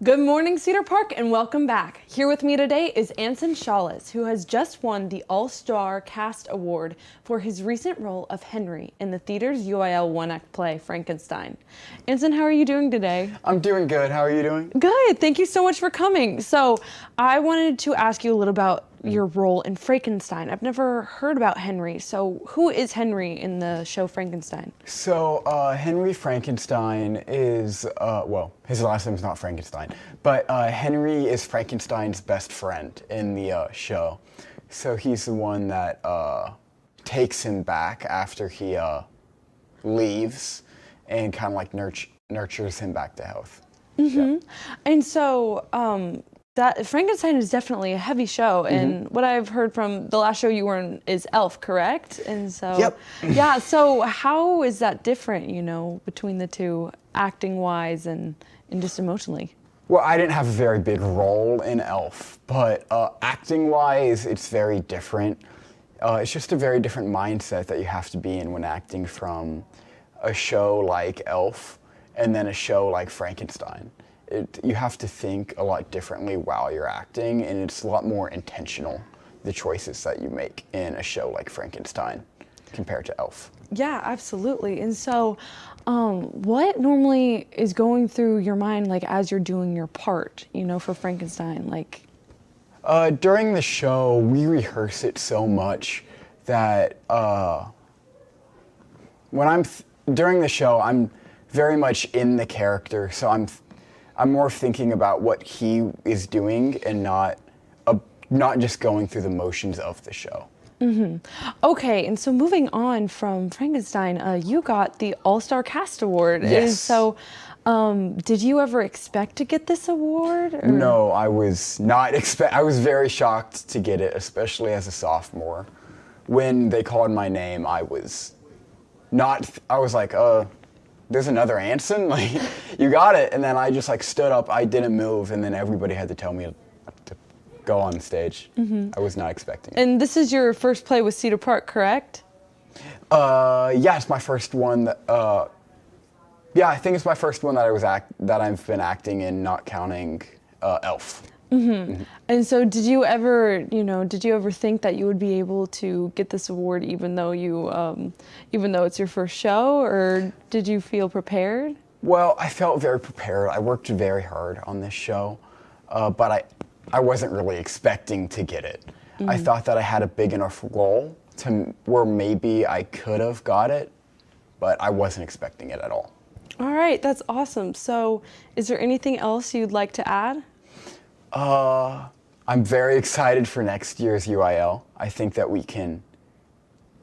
Good morning, Cedar Park, and welcome back. Here with me today is Anson Shawless, who has just won the All-Star Cast Award for his recent role of Henry in the theater's UIL one-act play, Frankenstein. Anson, how are you doing today? I'm doing good. How are you doing? Good. Thank you so much for coming. So I wanted to ask you a little about your role in Frankenstein. I've never heard about Henry. So who is Henry in the show Frankenstein? So Henry Frankenstein is, well, his last name is not Frankenstein, but Henry is Frankenstein's best friend in the show. So he's the one that takes him back after he leaves and kind of like nurtures him back to health. Mm-hmm. And so that Frankenstein is definitely a heavy show, and what I've heard from the last show you were in is Elf, correct? And so, Yep. Yeah, so how is that different, you know, between the two, acting-wise and just emotionally? Well, I didn't have a very big role in Elf, but acting-wise, it's very different. It's just a very different mindset that you have to be in when acting from a show like Elf and then a show like Frankenstein. You have to think a lot differently while you're acting, and it's a lot more intentional, the choices that you make in a show like Frankenstein compared to Elf. Yeah, absolutely. And so what normally is going through your mind, like, as you're doing your part, you know, for Frankenstein? Like, during the show, we rehearse it so much that during the show, I'm very much in the character, so I'm more thinking about what he is doing and not just going through the motions of the show. mm-hmm. Okay, and so moving on from Frankenstein, you got the All-Star Cast Award. Yes. And so did you ever expect to get this award? Or? No, I was not I was very shocked to get it, especially as a sophomore. When they called my name, I was like, there's another Anson? Like, you got it. And then I just like stood up, I didn't move, and then everybody had to tell me to go on stage. I was not expecting it. And this is your first play with Cedar Park, correct? Yeah, it's my first one that, yeah, I think it's my first one that I've been acting in, not counting Elf. And so did you ever think that you would be able to get this award even though it's your first show, or did you feel prepared? Well, I felt very prepared. I worked very hard on this show, but I wasn't really expecting to get it. I thought that I had a big enough role to where maybe I could have got it, but I wasn't expecting it at all. All right, that's awesome. So is there anything else you'd like to add? I'm very excited for next year's UIL. I think that we can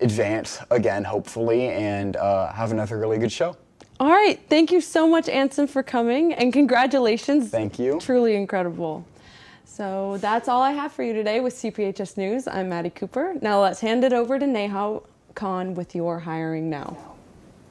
advance again, hopefully, and have another really good show. All right. Thank you so much, Anson, for coming, and congratulations. Thank you. Truly incredible. So that's all I have for you today with CPHS News. I'm Maddie Cooper. Now let's hand it over to Neha Khan with your Hiring Now.